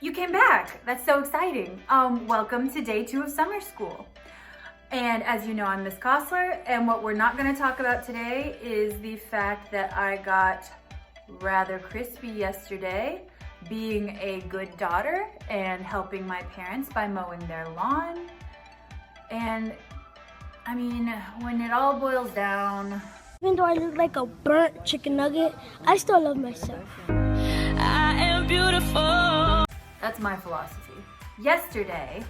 You came back. That's so exciting. Welcome to day 2 of summer school. And as you know, I'm Miss Cosler, and what we're not going to talk about today is the fact that I got rather crispy yesterday being a good daughter and helping my parents by mowing their lawn. And I mean, when it all boils down, even though I look like a burnt chicken nugget, I still love myself. I am beautiful. That's my philosophy. Yesterday,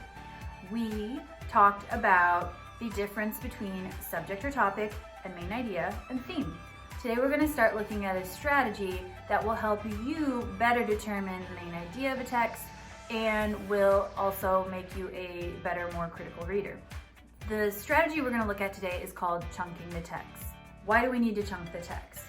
we talked about the difference between subject or topic and main idea and theme. Today we're going to start looking at a strategy that will help you better determine the main idea of a text and will also make you a better, more critical reader. The strategy we're going to look at today is called chunking the text. Why do we need to chunk the text?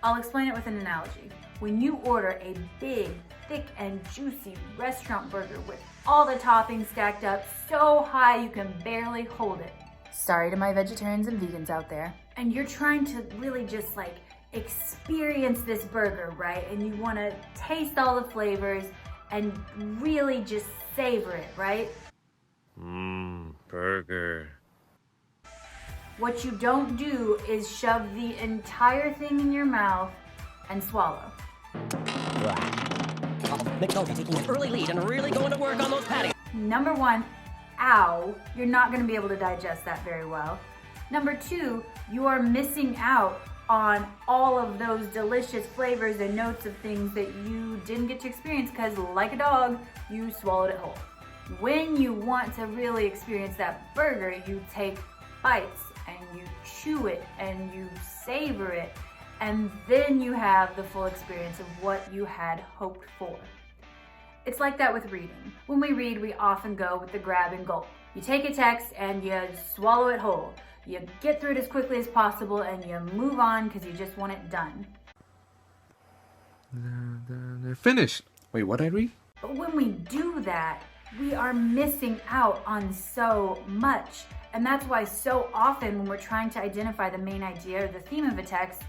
I'll explain it with an analogy. When you order a big, thick and juicy restaurant burger with all the toppings stacked up so high you can barely hold it. Sorry to my vegetarians and vegans out there. And you're trying to really just like experience this burger, right? And you want to taste all the flavors and really just savor it, right? Burger. What you don't do is shove the entire thing in your mouth and swallow. McNulty taking an early lead and really going to work on those patties. Number 1, ow, you're not going to be able to digest that very well. Number 2, you are missing out on all of those delicious flavors and notes of things that you didn't get to experience because, like a dog, you swallowed it whole. When you want to really experience that burger, you take bites and you chew it and you savor it, and then you have the full experience of what you had hoped for. It's like that with reading. When we read, we often go with the grab and gulp. You take a text and you swallow it whole. You get through it as quickly as possible and you move on because you just want it done. They're finished. Wait, what I read? But when we do that, we are missing out on so much. And that's why so often when we're trying to identify the main idea or the theme of a text,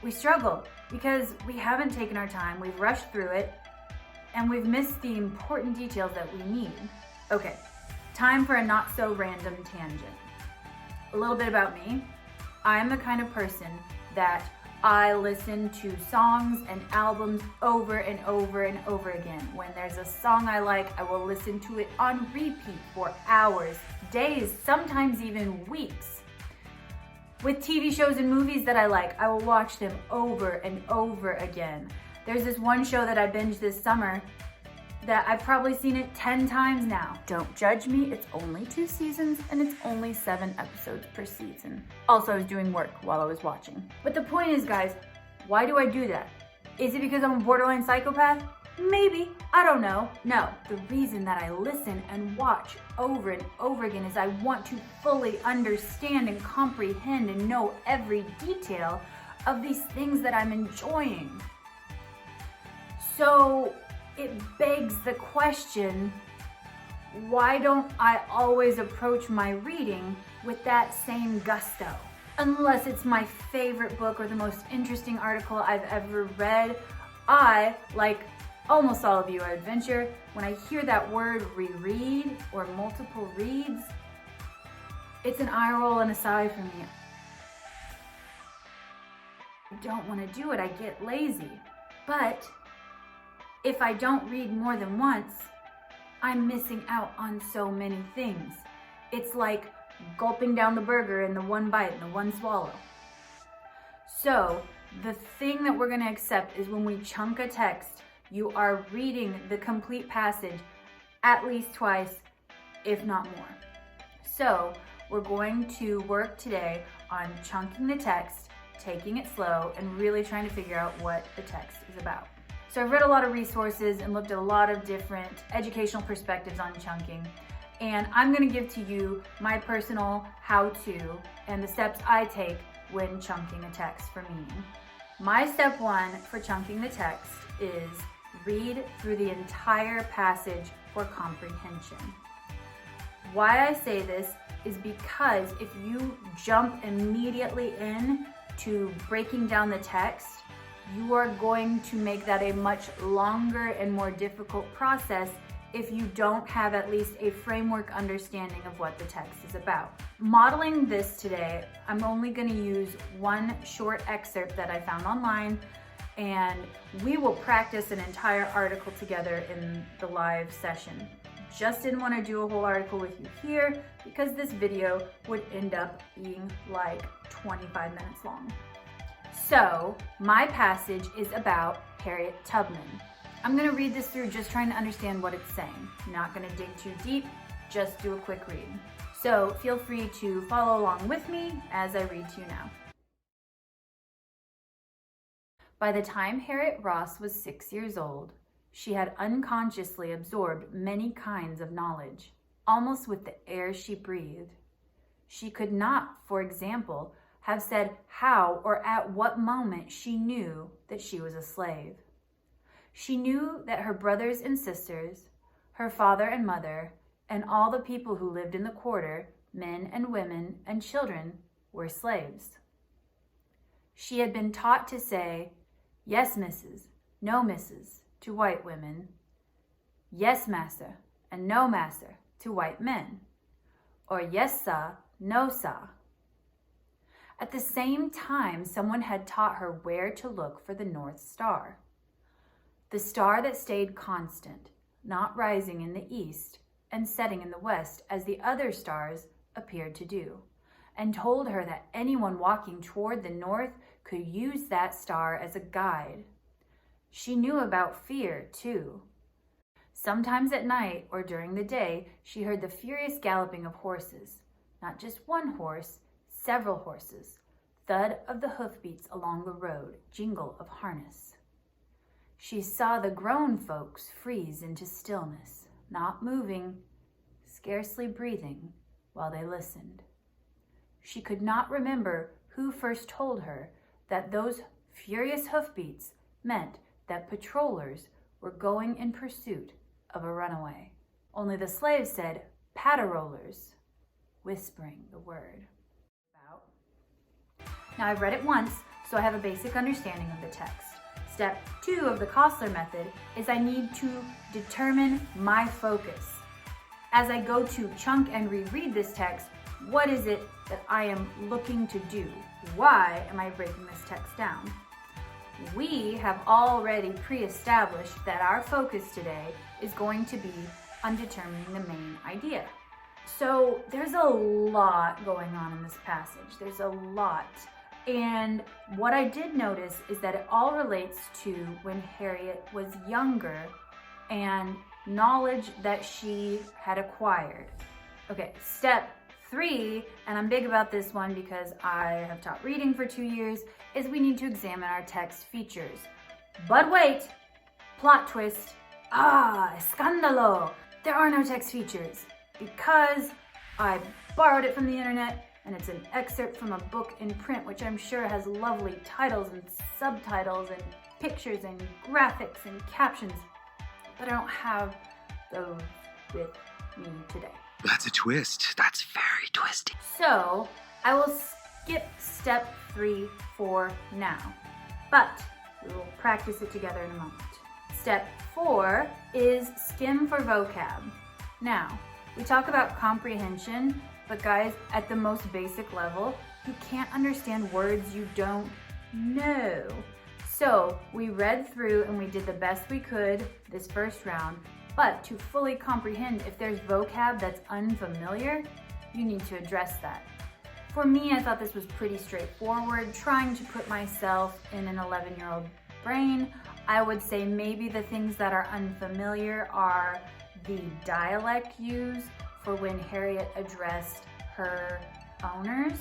we struggle because we haven't taken our time, we've rushed through it, and we've missed the important details that we need. Okay, time for a not so random tangent. A little bit about me. I'm the kind of person that I listen to songs and albums over and over and over again. When there's a song I like, I will listen to it on repeat for hours, days, sometimes even weeks. With TV shows and movies that I like, I will watch them over and over again. There's this one show that I binged this summer that I've probably seen it 10 times now. Don't judge me, it's only 2 seasons and it's only 7 episodes per season. Also, I was doing work while I was watching. But the point is, guys, why do I do that? Is it because I'm a borderline psychopath? Maybe, I don't know. No, the reason that I listen and watch over and over again is I want to fully understand and comprehend and know every detail of these things that I'm enjoying. So it begs the question, why don't I always approach my reading with that same gusto? Unless it's my favorite book or the most interesting article I've ever read, I, like almost all of you, I would venture, when I hear that word reread or multiple reads, it's an eye roll and a sigh for me. I don't want to do it, I get lazy. But if I don't read more than once, I'm missing out on so many things. It's like gulping down the burger in the one bite and the one swallow. So the thing that we're going to accept is when we chunk a text, you are reading the complete passage at least twice, if not more. So we're going to work today on chunking the text, taking it slow, and really trying to figure out what the text is about. So I've read a lot of resources and looked at a lot of different educational perspectives on chunking. And I'm going to give to you my personal how-to and the steps I take when chunking a text for meaning. My step 1 for chunking the text is read through the entire passage for comprehension. Why I say this is because if you jump immediately in to breaking down the text, you are going to make that a much longer and more difficult process if you don't have at least a framework understanding of what the text is about. Modeling this today, I'm only going to use one short excerpt that I found online, and we will practice an entire article together in the live session. Just didn't want to do a whole article with you here because this video would end up being like 25 minutes long. So my passage is about Harriet Tubman. I'm going to read this through just trying to understand what it's saying. I'm not going to dig too deep, just do a quick read. So feel free to follow along with me as I read to you now. By the time Harriet Ross was 6 years old, she had unconsciously absorbed many kinds of knowledge, almost with the air she breathed. She could not, for example, have said how or at what moment she knew that she was a slave. She knew that her brothers and sisters, her father and mother, and all the people who lived in the quarter, men and women and children, were slaves. She had been taught to say, "Yes, missus," "No, missus," to white women, "Yes, master," and "No, master," to white men, or "Yes, sah," "No, sah." At the same time, someone had taught her where to look for the North Star, the star that stayed constant, not rising in the east and setting in the west as the other stars appeared to do, and told her that anyone walking toward the north could use that star as a guide. She knew about fear, too. Sometimes at night or during the day, she heard the furious galloping of horses, not just one horse, several horses, thud of the hoofbeats along the road, jingle of harness. She saw the grown folks freeze into stillness, not moving, scarcely breathing, while they listened. She could not remember who first told her that those furious hoofbeats meant that patrollers were going in pursuit of a runaway. Only the slaves said, "Patter-rollers," whispering the word. Now I've read it once, so I have a basic understanding of the text. Step 2 of the Cosler method is I need to determine my focus. As I go to chunk and reread this text, what is it that I am looking to do? Why am I breaking this text down? We have already pre-established that our focus today is going to be on determining the main idea. So there's a lot going on in this passage. There's a lot. And what I did notice is that it all relates to when Harriet was younger and knowledge that she had acquired. Okay, step 3, and I'm big about this one because I have taught reading for 2 years, is we need to examine our text features. But wait, plot twist. Escándalo! There are no text features because I borrowed it from the internet and it's an excerpt from a book in print, which I'm sure has lovely titles and subtitles and pictures and graphics and captions, but I don't have those with me today. That's a twist. That's very twisty. So I will skip step 3 for now, but we will practice it together in a moment. Step 4 is skim for vocab. Now, we talk about comprehension, but guys, at the most basic level, you can't understand words you don't know. So we read through and we did the best we could this first round, but to fully comprehend, if there's vocab that's unfamiliar, you need to address that. For me, I thought this was pretty straightforward. Trying to put myself in an 11-year-old brain, I would say maybe the things that are unfamiliar are the dialect used for when Harriet addressed her owners,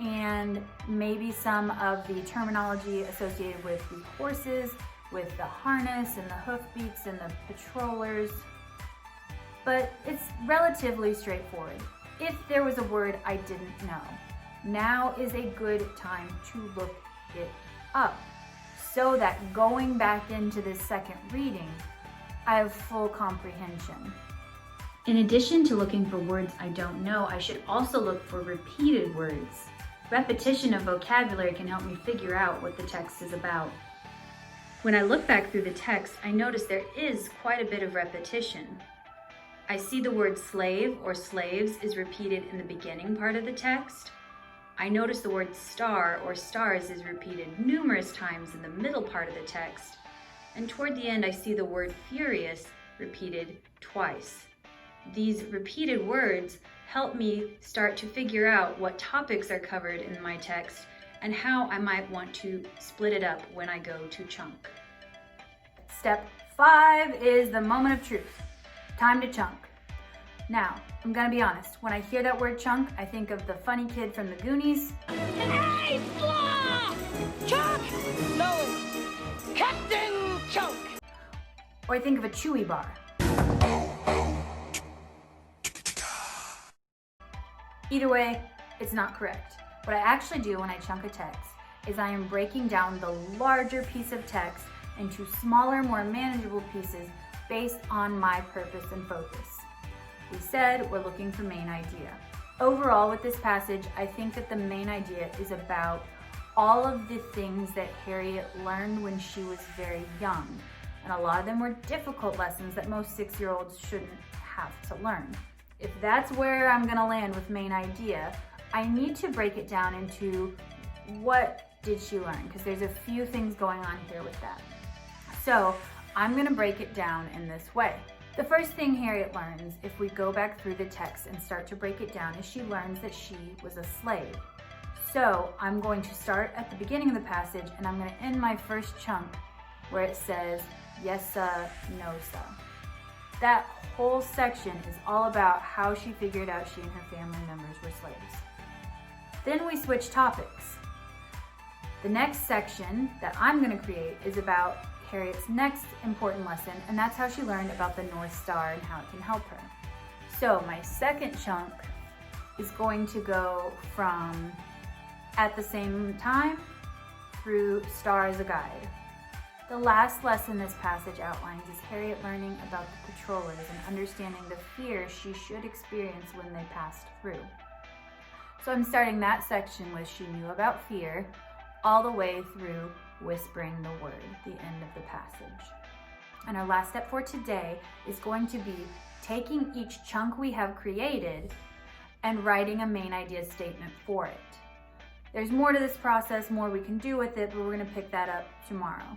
and maybe some of the terminology associated with the horses, with the harness and the hoofbeats and the patrollers. But it's relatively straightforward. If there was a word I didn't know, now is a good time to look it up so that going back into this second reading, I have full comprehension. In addition to looking for words I don't know, I should also look for repeated words. Repetition of vocabulary can help me figure out what the text is about. When I look back through the text, I notice there is quite a bit of repetition. I see the word slave or slaves is repeated in the beginning part of the text. I notice the word star or stars is repeated numerous times in the middle part of the text. And toward the end, I see the word furious repeated twice. These repeated words help me start to figure out what topics are covered in my text and how I might want to split it up when I go to chunk. Step 5 is the moment of truth. Time to chunk. Now, I'm gonna be honest, when I hear that word chunk, I think of the funny kid from the Goonies. Hey, Flaw! Chunk! No, Captain Chunk! Or I think of a Chewy bar. Either way, it's not correct. What I actually do when I chunk a text is I am breaking down the larger piece of text into smaller, more manageable pieces based on my purpose and focus. We said we're looking for main idea. Overall, with this passage, I think that the main idea is about all of the things that Harriet learned when she was very young. And a lot of them were difficult lessons that most 6-year-olds shouldn't have to learn. If that's where I'm gonna land with main idea, I need to break it down into what did she learn? Because there's a few things going on here with that. So I'm gonna break it down in this way. The first thing Harriet learns, if we go back through the text and start to break it down, is she learns that she was a slave. So I'm going to start at the beginning of the passage and I'm gonna end my first chunk where it says, yes, sir, no, sir. That whole section is all about how she figured out she and her family members were slaves. Then we switch topics. The next section that I'm gonna create is about Harriet's next important lesson, and that's how she learned about the North Star and how it can help her. So my second chunk is going to go from at the same time through star as a guide. The last lesson this passage outlines is Harriet learning about the patrollers and understanding the fear she should experience when they passed through. So I'm starting that section with she knew about fear, all the way through whispering the word, the end of the passage. And our last step for today is going to be taking each chunk we have created and writing a main idea statement for it. There's more to this process, more we can do with it, but we're gonna pick that up tomorrow.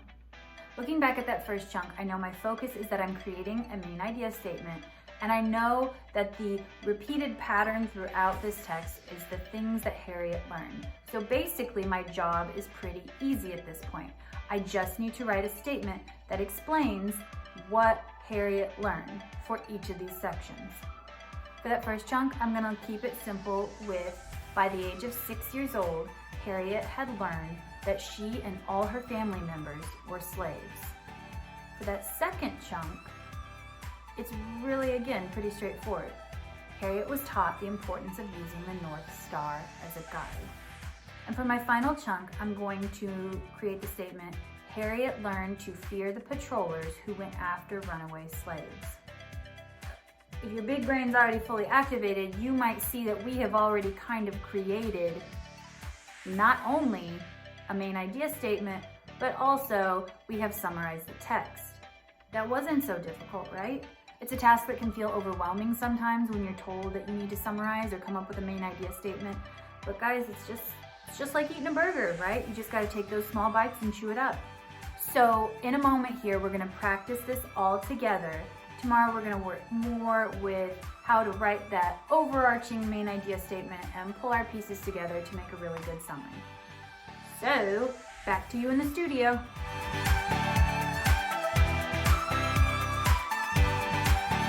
Looking back at that first chunk, I know my focus is that I'm creating a main idea statement, and I know that the repeated pattern throughout this text is the things that Harriet learned. So basically my job is pretty easy at this point. I just need to write a statement that explains what Harriet learned for each of these sections. For that first chunk, I'm gonna keep it simple with, by the age of 6 years old, Harriet had learned that she and all her family members were slaves. For that second chunk, it's really, again, pretty straightforward. Harriet was taught the importance of using the North Star as a guide. And for my final chunk, I'm going to create the statement, Harriet learned to fear the patrollers who went after runaway slaves. If your big brain's already fully activated, you might see that we have already kind of created not only a main idea statement, but also we have summarized the text. That wasn't so difficult, right? It's a task that can feel overwhelming sometimes when you're told that you need to summarize or come up with a main idea statement. But guys, it's just like eating a burger, right? You just gotta take those small bites and chew it up. So in a moment here, we're gonna practice this all together. Tomorrow we're gonna work more with how to write that overarching main idea statement and pull our pieces together to make a really good summary. So, back to you in the studio.